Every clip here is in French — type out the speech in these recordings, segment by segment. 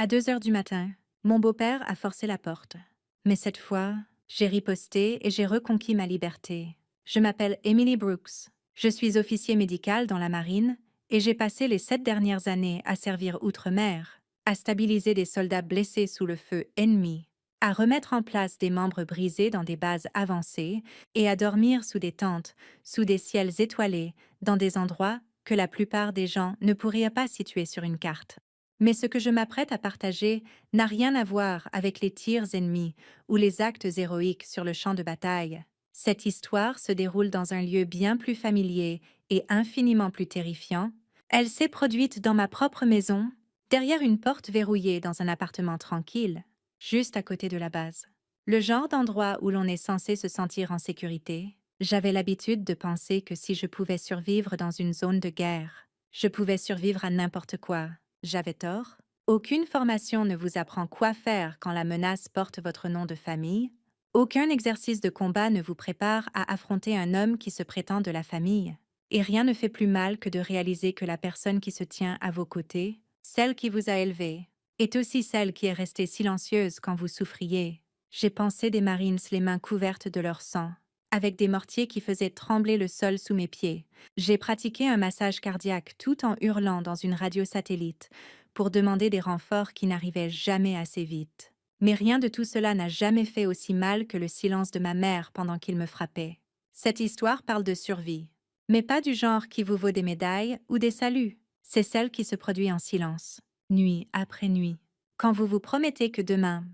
À 2 heures du matin, mon beau-père a forcé la porte. Mais cette fois, j'ai riposté et j'ai reconquis ma liberté. Je m'appelle Emily Brooks. Je suis officier médical dans la marine et j'ai passé les 7 dernières années à servir outre-mer, à stabiliser des soldats blessés sous le feu ennemi, à remettre en place des membres brisés dans des bases avancées et à dormir sous des tentes, sous des ciels étoilés, dans des endroits que la plupart des gens ne pourraient pas situer sur une carte. Mais ce que je m'apprête à partager n'a rien à voir avec les tirs ennemis ou les actes héroïques sur le champ de bataille. Cette histoire se déroule dans un lieu bien plus familier et infiniment plus terrifiant. Elle s'est produite dans ma propre maison, derrière une porte verrouillée dans un appartement tranquille, juste à côté de la base. Le genre d'endroit où l'on est censé se sentir en sécurité. J'avais l'habitude de penser que si je pouvais survivre dans une zone de guerre, je pouvais survivre à n'importe quoi. J'avais tort. Aucune formation ne vous apprend quoi faire quand la menace porte votre nom de famille. Aucun exercice de combat ne vous prépare à affronter un homme qui se prétend de la famille. Et rien ne fait plus mal que de réaliser que la personne qui se tient à vos côtés, celle qui vous a élevé, est aussi celle qui est restée silencieuse quand vous souffriez. J'ai pensé des Marines les mains couvertes de leur sang, avec des mortiers qui faisaient trembler le sol sous mes pieds. J'ai pratiqué un massage cardiaque tout en hurlant dans une radio satellite pour demander des renforts qui n'arrivaient jamais assez vite. Mais rien de tout cela n'a jamais fait aussi mal que le silence de ma mère pendant qu'il me frappait. Cette histoire parle de survie, mais pas du genre qui vous vaut des médailles ou des saluts. C'est celle qui se produit en silence, nuit après nuit. Quand vous vous promettez que demain,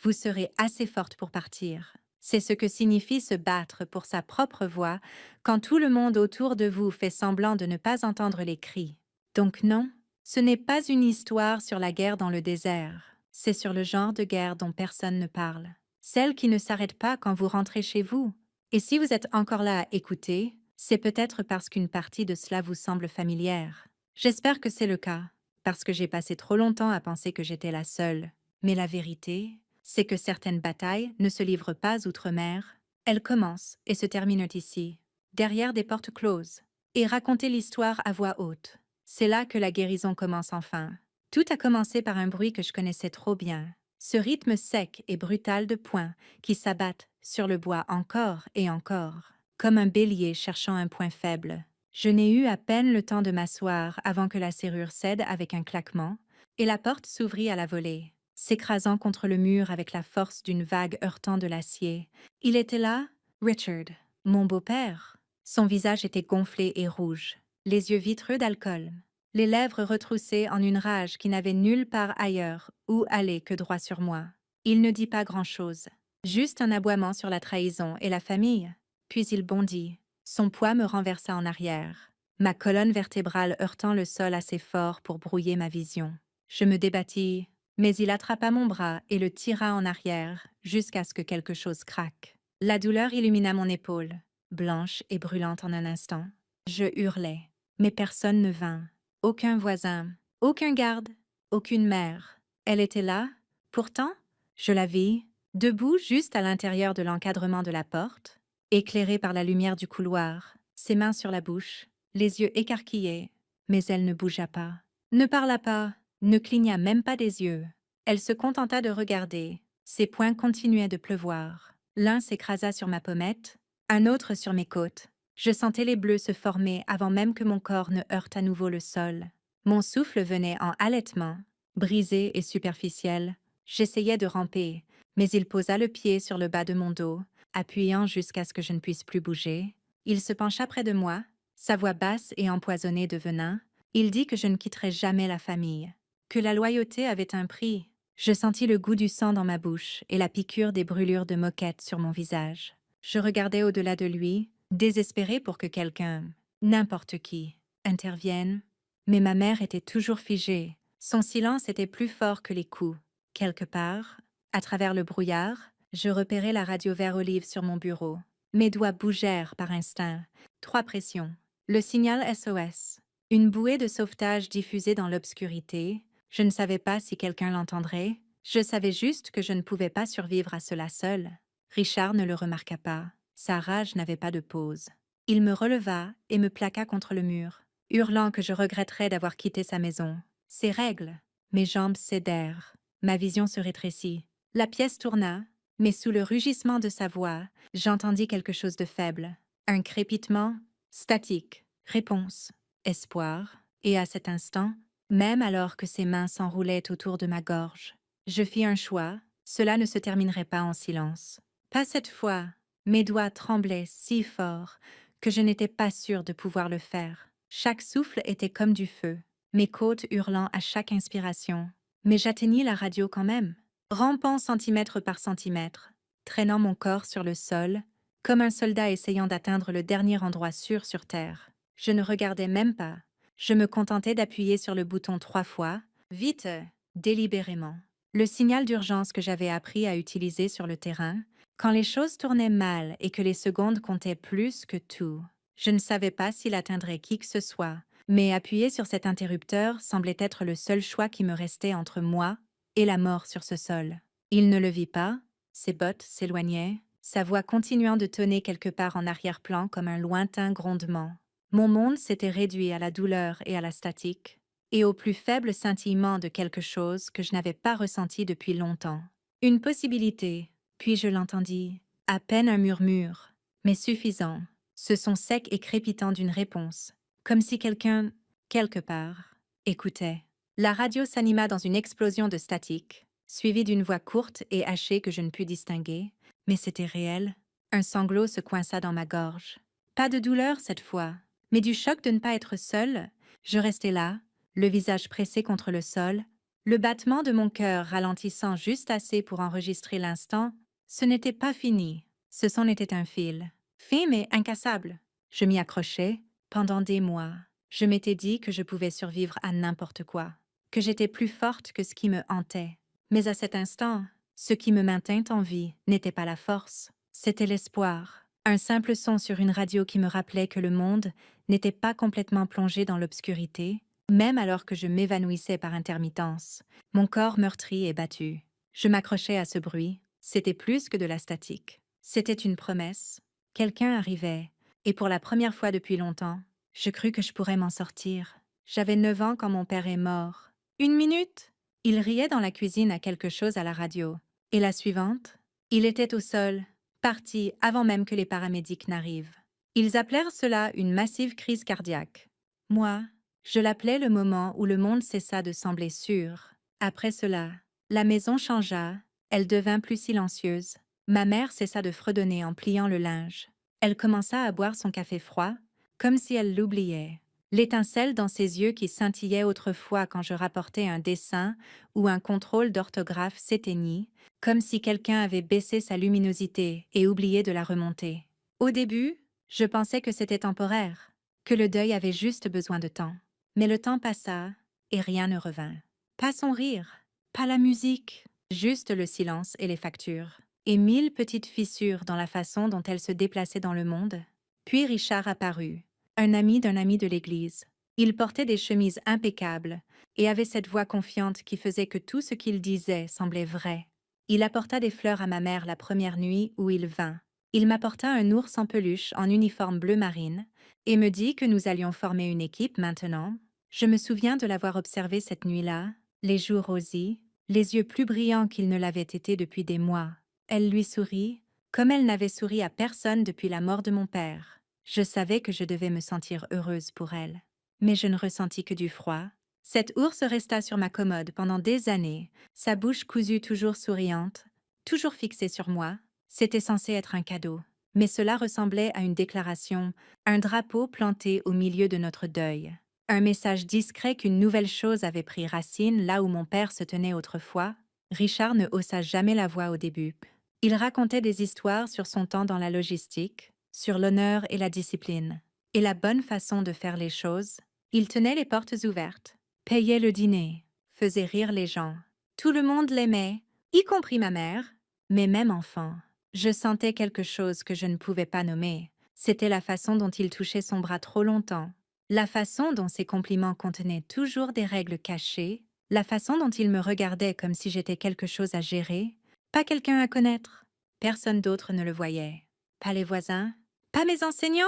vous serez assez forte pour partir. C'est ce que signifie se battre pour sa propre voix quand tout le monde autour de vous fait semblant de ne pas entendre les cris. Donc non, ce n'est pas une histoire sur la guerre dans le désert. C'est sur le genre de guerre dont personne ne parle. Celle qui ne s'arrête pas quand vous rentrez chez vous. Et si vous êtes encore là à écouter, c'est peut-être parce qu'une partie de cela vous semble familière. J'espère que c'est le cas, parce que j'ai passé trop longtemps à penser que j'étais la seule. Mais la vérité, c'est que certaines batailles ne se livrent pas outre-mer. Elles commencent et se terminent ici, derrière des portes closes. Et raconter l'histoire à voix haute. C'est là que la guérison commence enfin. Tout a commencé par un bruit que je connaissais trop bien. Ce rythme sec et brutal de poings qui s'abattent sur le bois encore et encore, comme un bélier cherchant un point faible. Je n'ai eu à peine le temps de m'asseoir avant que la serrure cède avec un claquement, et la porte s'ouvrit à la volée, s'écrasant contre le mur avec la force d'une vague heurtant de l'acier. Il était là, Richard, mon beau-père. Son visage était gonflé et rouge, les yeux vitreux d'alcool, les lèvres retroussées en une rage qui n'avait nulle part ailleurs où aller que droit sur moi. Il ne dit pas grand-chose, juste un aboiement sur la trahison et la famille. Puis il bondit. Son poids me renversa en arrière, ma colonne vertébrale heurtant le sol assez fort pour brouiller ma vision. Je me débattis, mais il attrapa mon bras et le tira en arrière jusqu'à ce que quelque chose craque. La douleur illumina mon épaule, blanche et brûlante en un instant. Je hurlai, mais personne ne vint. Aucun voisin, aucun garde, aucune mère. Elle était là, pourtant, je la vis, debout juste à l'intérieur de l'encadrement de la porte, éclairée par la lumière du couloir, ses mains sur la bouche, les yeux écarquillés, mais elle ne bougea pas, ne parla pas, ne cligna même pas des yeux. Elle se contenta de regarder. Ses poings continuaient de pleuvoir. L'un s'écrasa sur ma pommette, un autre sur mes côtes. Je sentais les bleus se former avant même que mon corps ne heurte à nouveau le sol. Mon souffle venait en halètement, brisé et superficiel. J'essayais de ramper, mais il posa le pied sur le bas de mon dos, appuyant jusqu'à ce que je ne puisse plus bouger. Il se pencha près de moi, sa voix basse et empoisonnée de venin. Il dit que je ne quitterais jamais la famille, que la loyauté avait un prix. Je sentis le goût du sang dans ma bouche et la piqûre des brûlures de moquette sur mon visage. Je regardais au-delà de lui, désespérée pour que quelqu'un, n'importe qui, intervienne. Mais ma mère était toujours figée. Son silence était plus fort que les coups. Quelque part, à travers le brouillard, je repérais la radio vert olive sur mon bureau. Mes doigts bougèrent par instinct. 3 pressions. Le signal SOS. Une bouée de sauvetage diffusée dans l'obscurité. Je ne savais pas si quelqu'un l'entendrait. Je savais juste que je ne pouvais pas survivre à cela seul. Richard ne le remarqua pas. Sa rage n'avait pas de pause. Il me releva et me plaqua contre le mur, hurlant que je regretterais d'avoir quitté sa maison. Ses règles. Mes jambes cédèrent. ma vision se rétrécit. La pièce tourna, mais sous le rugissement de sa voix, j'entendis quelque chose de faible. Un crépitement, statique, réponse, espoir, et à cet instant, même alors que ses mains s'enroulaient autour de ma gorge, je fis un choix, cela ne se terminerait pas en silence. Pas cette fois, mes doigts tremblaient si fort que je n'étais pas sûre de pouvoir le faire. Chaque souffle était comme du feu, mes côtes hurlant à chaque inspiration. Mais j'atteignis la radio quand même, rampant centimètre par centimètre, traînant mon corps sur le sol, comme un soldat essayant d'atteindre le dernier endroit sûr sur Terre. Je ne regardais même pas. Je me contentais d'appuyer sur le bouton 3 fois, vite, délibérément. Le signal d'urgence que j'avais appris à utiliser sur le terrain, quand les choses tournaient mal et que les secondes comptaient plus que tout. Je ne savais pas s'il atteindrait qui que ce soit, mais appuyer sur cet interrupteur semblait être le seul choix qui me restait entre moi et la mort sur ce sol. Il ne le vit pas, ses bottes s'éloignaient, sa voix continuant de tonner quelque part en arrière-plan comme un lointain grondement. Mon monde s'était réduit à la douleur et à la statique, et au plus faible scintillement de quelque chose que je n'avais pas ressenti depuis longtemps. Une possibilité, puis je l'entendis, à peine un murmure, mais suffisant, ce son sec et crépitant d'une réponse, comme si quelqu'un, quelque part, écoutait. La radio s'anima dans une explosion de statique, suivie d'une voix courte et hachée que je ne pus distinguer, mais c'était réel. Un sanglot se coinça dans ma gorge. Pas de douleur cette fois, mais du choc de ne pas être seule. Je restais là, le visage pressé contre le sol, le battement de mon cœur ralentissant juste assez pour enregistrer l'instant. Ce n'était pas fini. Ce son était un fil. Fin mais incassable. Je m'y accrochais pendant des mois. Je m'étais dit que je pouvais survivre à n'importe quoi, que j'étais plus forte que ce qui me hantait. Mais à cet instant, ce qui me maintint en vie n'était pas la force, c'était l'espoir. Un simple son sur une radio qui me rappelait que le monde n'était pas complètement plongé dans l'obscurité, même alors que je m'évanouissais par intermittence. Mon corps meurtri et battu. Je m'accrochais à ce bruit. C'était plus que de la statique. C'était une promesse. Quelqu'un arrivait, et pour la première fois depuis longtemps, je crus que je pourrais m'en sortir. J'avais 9 ans quand mon père est mort. 1 minute? Il riait dans la cuisine à quelque chose à la radio. Et la suivante? Il était au sol, parti avant même que les paramédics n'arrivent. Ils appelèrent cela une massive crise cardiaque. Moi, je l'appelais le moment où le monde cessa de sembler sûr. Après cela, la maison changea, elle devint plus silencieuse. Ma mère cessa de fredonner en pliant le linge. Elle commença à boire son café froid, comme si elle l'oubliait. L'étincelle dans ses yeux qui scintillaient autrefois quand je rapportais un dessin ou un contrôle d'orthographe s'éteignit, comme si quelqu'un avait baissé sa luminosité et oublié de la remonter. Au début, je pensais que c'était temporaire, que le deuil avait juste besoin de temps. Mais le temps passa et rien ne revint. Pas son rire, pas la musique, juste le silence et les factures, et 1000 petites fissures dans la façon dont elle se déplaçait dans le monde. Puis Richard apparut, un ami d'un ami de l'église. Il portait des chemises impeccables et avait cette voix confiante qui faisait que tout ce qu'il disait semblait vrai. Il apporta des fleurs à ma mère la première nuit où il vint. Il m'apporta un ours en peluche en uniforme bleu marine et me dit que nous allions former une équipe maintenant. Je me souviens de l'avoir observé cette nuit-là, les joues rosies, les yeux plus brillants qu'ils ne l'avaient été depuis des mois. Elle lui sourit, comme elle n'avait souri à personne depuis la mort de mon père. Je savais que je devais me sentir heureuse pour elle. Mais je ne ressentis que du froid. Cet ours resta sur ma commode pendant des années, sa bouche cousue toujours souriante, toujours fixée sur moi. C'était censé être un cadeau. Mais cela ressemblait à une déclaration, un drapeau planté au milieu de notre deuil. Un message discret qu'une nouvelle chose avait pris racine là où mon père se tenait autrefois. Richard ne haussa jamais la voix au début. Il racontait des histoires sur son temps dans la logistique, sur l'honneur et la discipline, et la bonne façon de faire les choses. Il tenait les portes ouvertes, payait le dîner, faisait rire les gens. Tout le monde l'aimait, y compris ma mère, mais même enfant. Je sentais quelque chose que je ne pouvais pas nommer. C'était la façon dont il touchait son bras trop longtemps, la façon dont ses compliments contenaient toujours des règles cachées, la façon dont il me regardait comme si j'étais quelque chose à gérer, pas quelqu'un à connaître. Personne d'autre ne le voyait. Pas les voisins, pas mes enseignants,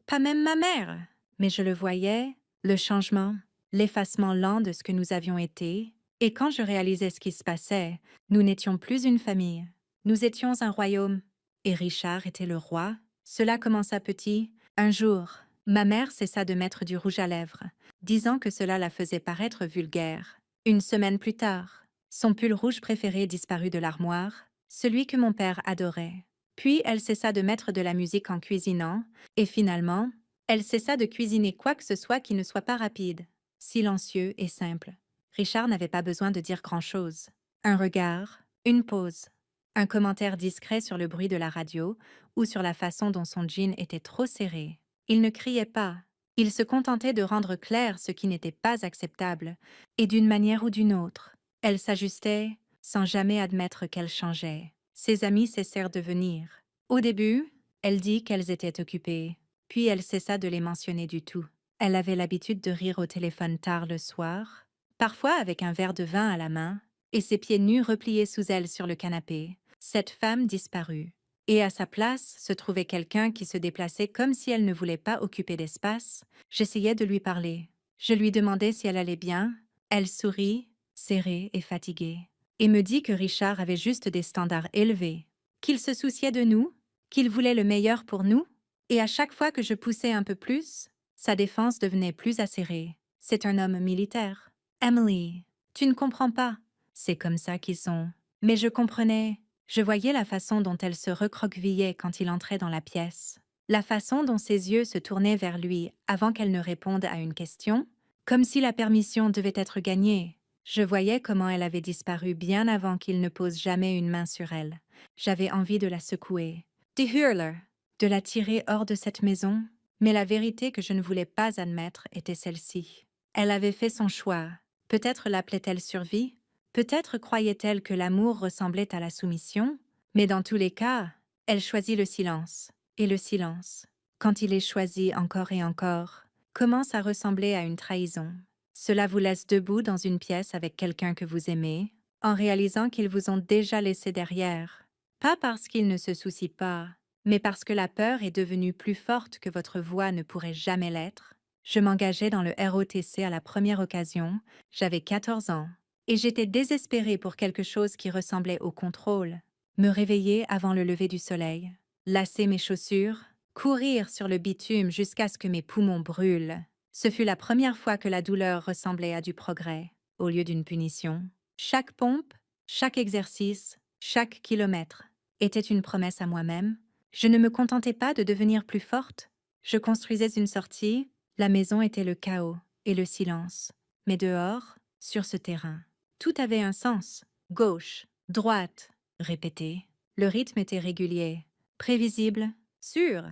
pas même ma mère. Mais je le voyais, le changement, l'effacement lent de ce que nous avions été, Et quand je réalisais ce qui se passait, nous n'étions plus une famille. Nous étions un royaume. Et Richard était le roi. Cela commença petit. Un jour, ma mère cessa de mettre du rouge à lèvres, disant que cela la faisait paraître vulgaire. Une semaine plus tard, son pull rouge préféré disparut de l'armoire, celui que mon père adorait. Puis elle cessa de mettre de la musique en cuisinant, et finalement, elle cessa de cuisiner quoi que ce soit qui ne soit pas rapide, silencieux et simple. Richard n'avait pas besoin de dire grand-chose. Un regard, une pause, un commentaire discret sur le bruit de la radio ou sur la façon dont son jean était trop serré. Il ne criait pas. Il se contentait de rendre clair ce qui n'était pas acceptable, et d'une manière ou d'une autre. Elle s'ajustait sans jamais admettre qu'elle changeait. Ses amis cessèrent de venir. Au début, elle dit qu'elles étaient occupées, puis elle cessa de les mentionner du tout. Elle avait l'habitude de rire au téléphone tard le soir, parfois avec un verre de vin à la main, et ses pieds nus repliés sous elle sur le canapé. Cette femme disparut, et à sa place se trouvait quelqu'un qui se déplaçait comme si elle ne voulait pas occuper d'espace. J'essayais de lui parler. Je lui demandais si elle allait bien. Elle sourit, serrée et fatiguée, et me dit que Richard avait juste des standards élevés, qu'il se souciait de nous, qu'il voulait le meilleur pour nous, et à chaque fois que je poussais un peu plus, sa défense devenait plus acérée. C'est un homme militaire. Emily, tu ne comprends pas. C'est comme ça qu'ils sont. Mais je comprenais. Je voyais la façon dont elle se recroquevillait quand il entrait dans la pièce. La façon dont ses yeux se tournaient vers lui avant qu'elle ne réponde à une question, comme si la permission devait être gagnée. Je voyais comment elle avait disparu bien avant qu'il ne pose jamais une main sur elle. J'avais envie de la secouer. Die Hurler, de la tirer hors de cette maison. Mais la vérité que je ne voulais pas admettre était celle-ci. Elle avait fait son choix. Peut-être l'appelait-elle survie, peut-être croyait-elle que l'amour ressemblait à la soumission, mais dans tous les cas, elle choisit le silence. Et le silence, quand il est choisi encore et encore, commence à ressembler à une trahison. Cela vous laisse debout dans une pièce avec quelqu'un que vous aimez, en réalisant qu'ils vous ont déjà laissé derrière. Pas parce qu'ils ne se soucient pas, mais parce que la peur est devenue plus forte que votre voix ne pourrait jamais l'être. Je m'engageais dans le ROTC à la première occasion, j'avais 14 ans, et j'étais désespérée pour quelque chose qui ressemblait au contrôle. Me réveiller avant le lever du soleil, lasser mes chaussures, courir sur le bitume jusqu'à ce que mes poumons brûlent. Ce fut la première fois que la douleur ressemblait à du progrès, au lieu d'une punition. Chaque pompe, chaque exercice, chaque kilomètre était une promesse à moi-même. Je ne me contentais pas de devenir plus forte. Je construisais une sortie. La maison était le chaos et le silence. Mais dehors, sur ce terrain, tout avait un sens. Gauche, droite, répété. Le rythme était régulier, prévisible, sûr.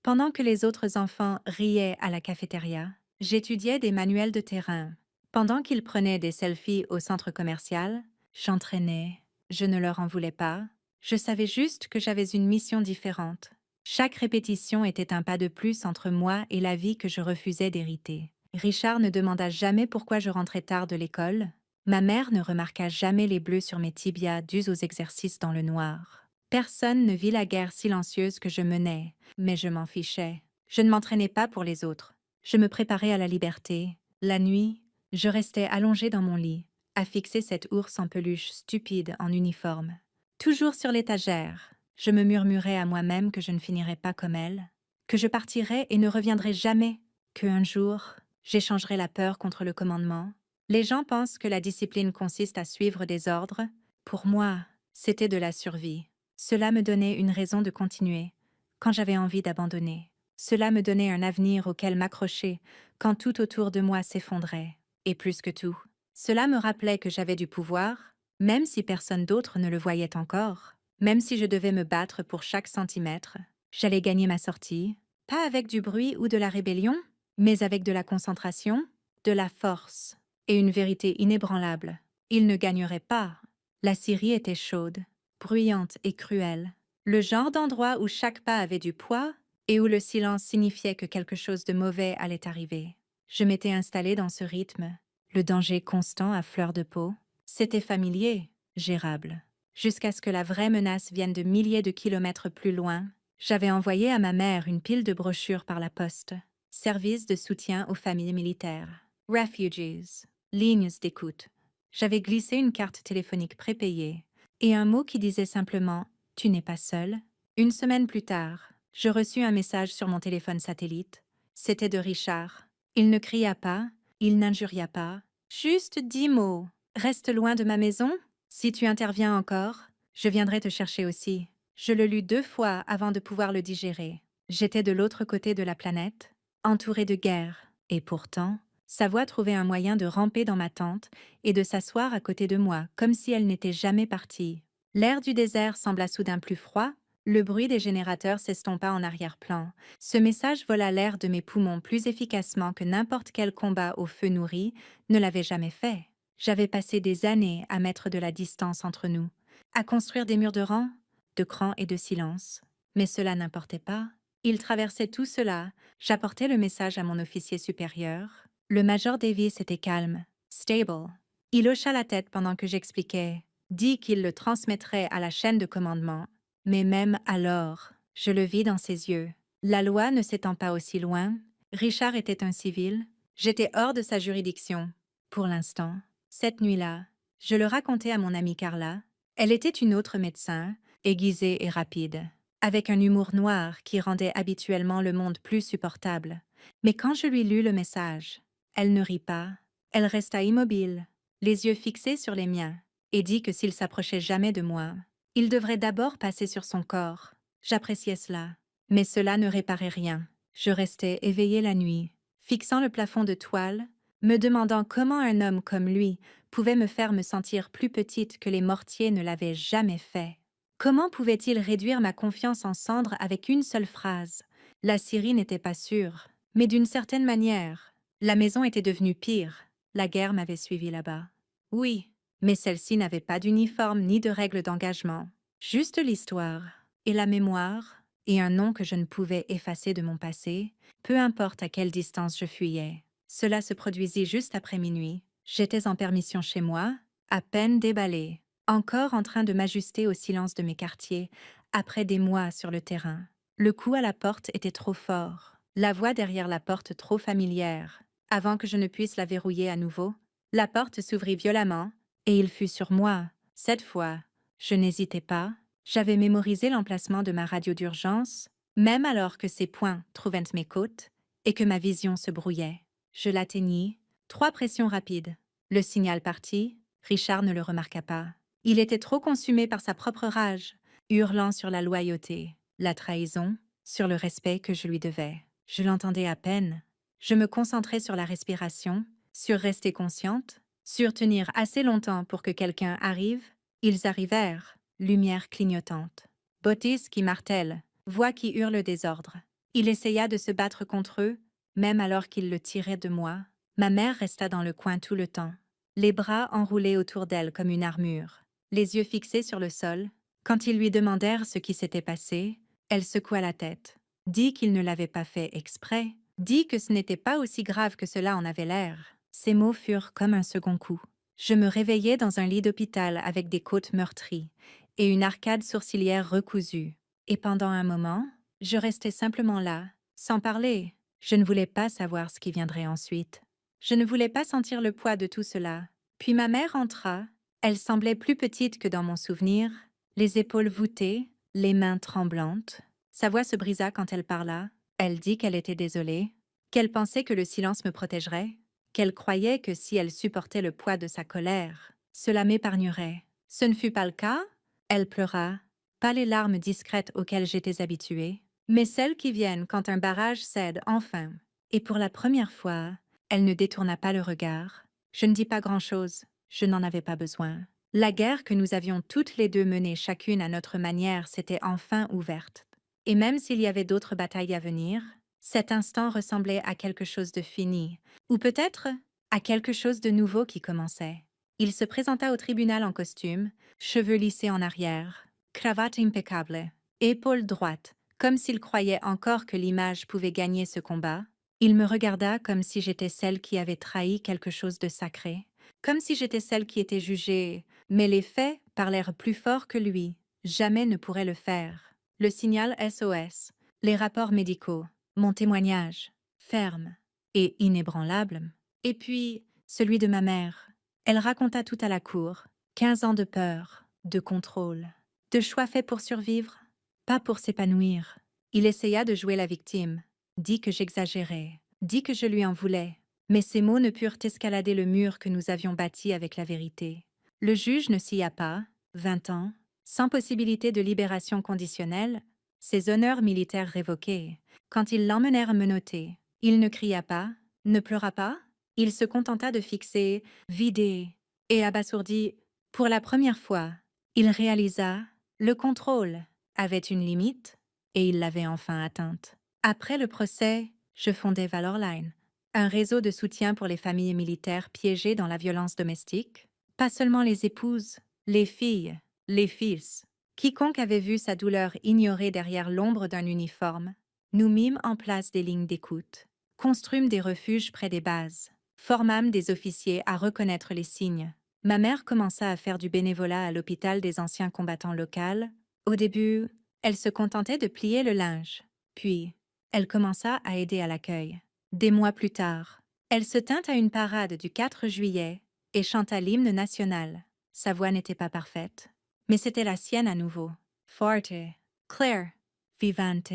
Pendant que les autres enfants riaient à la cafétéria, j'étudiais des manuels de terrain. Pendant qu'ils prenaient des selfies au centre commercial, j'entraînais. Je ne leur en voulais pas. Je savais juste que j'avais une mission différente. Chaque répétition était un pas de plus entre moi et la vie que je refusais d'hériter. Richard ne demanda jamais pourquoi je rentrais tard de l'école. Ma mère ne remarqua jamais les bleus sur mes tibias dus aux exercices dans le noir. Personne ne vit la guerre silencieuse que je menais, mais je m'en fichais. Je ne m'entraînais pas pour les autres. Je me préparais à la liberté. La nuit, je restais allongée dans mon lit, à fixer cet ours en peluche stupide en uniforme. Toujours sur l'étagère, je me murmurais à moi-même que je ne finirais pas comme elle, que je partirais et ne reviendrais jamais, qu'un jour, j'échangerais la peur contre le commandement. Les gens pensent que la discipline consiste à suivre des ordres. Pour moi, c'était de la survie. Cela me donnait une raison de continuer, quand j'avais envie d'abandonner. Cela me donnait un avenir auquel m'accrocher quand tout autour de moi s'effondrait. Et plus que tout, cela me rappelait que j'avais du pouvoir, même si personne d'autre ne le voyait encore. Même si je devais me battre pour chaque centimètre, j'allais gagner ma sortie, pas avec du bruit ou de la rébellion, mais avec de la concentration, de la force et une vérité inébranlable. Il ne gagnerait pas. La Syrie était chaude, bruyante et cruelle. Le genre d'endroit où chaque pas avait du poids et où le silence signifiait que quelque chose de mauvais allait arriver. Je m'étais installée dans ce rythme, le danger constant à fleur de peau. C'était familier, gérable. Jusqu'à ce que la vraie menace vienne de milliers de kilomètres plus loin, j'avais envoyé à ma mère une pile de brochures par la poste. Service de soutien aux familles militaires. Refugees. Lignes d'écoute. J'avais glissé une carte téléphonique prépayée et un mot qui disait simplement « Tu n'es pas seul ». Une semaine plus tard, je reçus un message sur mon téléphone satellite. C'était de Richard. Il ne cria pas, il n'injuria pas. Juste 10 mots. Reste loin de ma maison. Si tu interviens encore, je viendrai te chercher aussi. Je le lus 2 fois avant de pouvoir le digérer. J'étais de l'autre côté de la planète, entourée de guerre. Et pourtant, sa voix trouvait un moyen de ramper dans ma tente et de s'asseoir à côté de moi, comme si elle n'était jamais partie. L'air du désert sembla soudain plus froid, le bruit des générateurs s'estompa en arrière-plan. Ce message vola l'air de mes poumons plus efficacement que n'importe quel combat au feu nourri ne l'avait jamais fait. J'avais passé des années à mettre de la distance entre nous, à construire des murs de rang, de cran et de silence. Mais cela n'importait pas. Il traversait tout cela. J'apportais le message à mon officier supérieur. Le major Davis était calme, stable. Il hocha la tête pendant que j'expliquais, dit qu'il le transmettrait à la chaîne de commandement. Mais même alors, je le vis dans ses yeux. La loi ne s'étend pas aussi loin. Richard était un civil. J'étais hors de sa juridiction. Pour l'instant, cette nuit-là, je le racontai à mon amie Carla. Elle était une autre médecin, aiguisée et rapide, avec un humour noir qui rendait habituellement le monde plus supportable. Mais quand je lui lus le message, elle ne rit pas. Elle resta immobile, les yeux fixés sur les miens, et dit que s'il s'approchait jamais de moi, il devrait d'abord passer sur son corps. J'appréciais cela. Mais cela ne réparait rien. Je restais éveillée la nuit, fixant le plafond de toile, me demandant comment un homme comme lui pouvait me faire me sentir plus petite que les mortiers ne l'avaient jamais fait. Comment pouvait-il réduire ma confiance en cendres avec une seule phrase? La Syrie n'était pas sûre, mais d'une certaine manière, la maison était devenue pire. La guerre m'avait suivi là-bas. Oui, mais celle-ci n'avait pas d'uniforme ni de règles d'engagement. Juste l'histoire, et la mémoire, et un nom que je ne pouvais effacer de mon passé, peu importe à quelle distance je fuyais. Cela se produisit juste après minuit. J'étais en permission chez moi, à peine déballée, encore en train de m'ajuster au silence de mes quartiers, après des mois sur le terrain. Le coup à la porte était trop fort, la voix derrière la porte trop familière. Avant que je ne puisse la verrouiller à nouveau, la porte s'ouvrit violemment, et il fut sur moi. Cette fois, je n'hésitais pas. J'avais mémorisé l'emplacement de ma radio d'urgence, même alors que ses poings trouvaient mes côtes et que ma vision se brouillait. Je l'atteignis, 3 pressions rapides. Le signal partit, Richard ne le remarqua pas. Il était trop consumé par sa propre rage, hurlant sur la loyauté, la trahison, sur le respect que je lui devais. Je l'entendais à peine. Je me concentrais sur la respiration, sur rester consciente, sur tenir assez longtemps pour que quelqu'un arrive. Ils arrivèrent, lumière clignotante. Bottis qui martèle, voix qui hurle le désordre. Il essaya de se battre contre eux, même alors qu'ils le tiraient de moi. Ma mère resta dans le coin tout le temps, les bras enroulés autour d'elle comme une armure, les yeux fixés sur le sol. Quand ils lui demandèrent ce qui s'était passé, elle secoua la tête, dit qu'il ne l'avait pas fait exprès, dit que ce n'était pas aussi grave que cela en avait l'air. Ces mots furent comme un second coup. Je me réveillai dans un lit d'hôpital avec des côtes meurtries et une arcade sourcilière recousue. Et pendant un moment, je restais simplement là, sans parler. Je ne voulais pas savoir ce qui viendrait ensuite. Je ne voulais pas sentir le poids de tout cela. Puis ma mère entra. Elle semblait plus petite que dans mon souvenir, les épaules voûtées, les mains tremblantes. Sa voix se brisa quand elle parla. Elle dit qu'elle était désolée, qu'elle pensait que le silence me protégerait, qu'elle croyait que si elle supportait le poids de sa colère, cela m'épargnerait. Ce ne fut pas le cas. Elle pleura, pas les larmes discrètes auxquelles j'étais habituée, mais celles qui viennent quand un barrage cède enfin. Et pour la première fois, elle ne détourna pas le regard. Je ne dis pas grand-chose, je n'en avais pas besoin. La guerre que nous avions toutes les deux menée chacune à notre manière s'était enfin ouverte. Et même s'il y avait d'autres batailles à venir, cet instant ressemblait à quelque chose de fini, ou peut-être à quelque chose de nouveau qui commençait. Il se présenta au tribunal en costume, cheveux lissés en arrière, cravate impeccable, épaules droites, comme s'il croyait encore que l'image pouvait gagner ce combat. Il me regarda comme si j'étais celle qui avait trahi quelque chose de sacré, comme si j'étais celle qui était jugée, mais les faits parlèrent plus fort que lui. Jamais ne pourrait le faire. Le signal SOS, les rapports médicaux, mon témoignage, ferme et inébranlable. Et puis, celui de ma mère. Elle raconta tout à la cour. 15 ans de peur, de contrôle, de choix faits pour survivre, pas pour s'épanouir. Il essaya de jouer la victime, dit que j'exagérais, dit que je lui en voulais. Mais ces mots ne purent escalader le mur que nous avions bâti avec la vérité. Le juge ne s'y a pas, 20 ans, sans possibilité de libération conditionnelle, ses honneurs militaires révoqués. Quand ils l'emmenèrent menotter, il ne cria pas, ne pleura pas. Il se contenta de fixer, vidé et abasourdi. Pour la première fois, il réalisa, le contrôle avait une limite et il l'avait enfin atteinte. Après le procès, je fondai Valorline, un réseau de soutien pour les familles militaires piégées dans la violence domestique. Pas seulement les épouses, les filles, les fils. Quiconque avait vu sa douleur ignorée derrière l'ombre d'un uniforme, nous mîmes en place des lignes d'écoute, construîmes des refuges près des bases, formâmes des officiers à reconnaître les signes. Ma mère commença à faire du bénévolat à l'hôpital des anciens combattants locaux. Au début, elle se contentait de plier le linge. Puis, elle commença à aider à l'accueil. Des mois plus tard, elle se tint à une parade du 4 juillet et chanta l'hymne national. Sa voix n'était pas parfaite, mais c'était la sienne à nouveau. Forte, claire, vivante.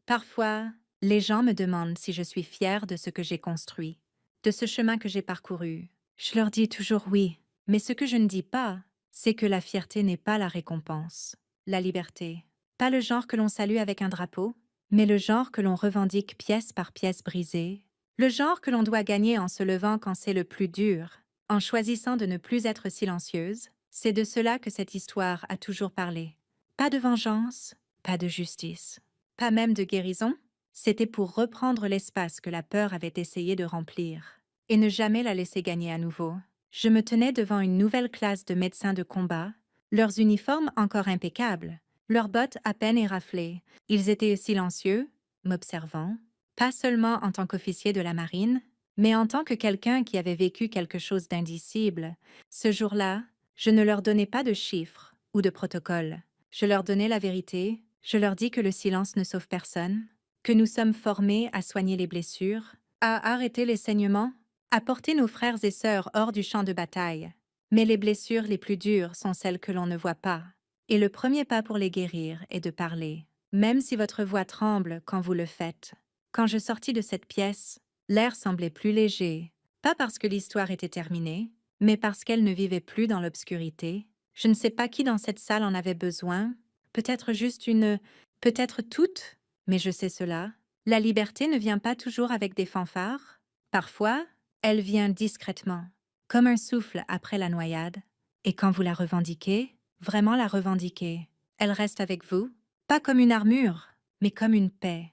Parfois, les gens me demandent si je suis fière de ce que j'ai construit, de ce chemin que j'ai parcouru. Je leur dis toujours oui, mais ce que je ne dis pas, c'est que la fierté n'est pas la récompense. La liberté, pas le genre que l'on salue avec un drapeau, mais le genre que l'on revendique pièce par pièce brisée, le genre que l'on doit gagner en se levant quand c'est le plus dur, en choisissant de ne plus être silencieuse. C'est de cela que cette histoire a toujours parlé. Pas de vengeance, pas de justice, pas même de guérison. C'était pour reprendre l'espace que la peur avait essayé de remplir, et ne jamais la laisser gagner à nouveau. Je me tenais devant une nouvelle classe de médecins de combat, leurs uniformes encore impeccables, leurs bottes à peine éraflées. Ils étaient silencieux, m'observant, pas seulement en tant qu'officier de la marine, mais en tant que quelqu'un qui avait vécu quelque chose d'indicible. Ce jour-là, je ne leur donnais pas de chiffres ou de protocoles. Je leur donnais la vérité, je leur dis que le silence ne sauve personne, que nous sommes formés à soigner les blessures, à arrêter les saignements, à porter nos frères et sœurs hors du champ de bataille. Mais les blessures les plus dures sont celles que l'on ne voit pas. Et le premier pas pour les guérir est de parler, même si votre voix tremble quand vous le faites. Quand je sortis de cette pièce, l'air semblait plus léger, pas parce que l'histoire était terminée, mais parce qu'elle ne vivait plus dans l'obscurité. Je ne sais pas qui dans cette salle en avait besoin, peut-être juste une, peut-être toutes, mais je sais cela. La liberté ne vient pas toujours avec des fanfares. Parfois, elle vient discrètement, comme un souffle après la noyade. Et quand vous la revendiquez, vraiment la revendiquer, elle reste avec vous, pas comme une armure, mais comme une paix.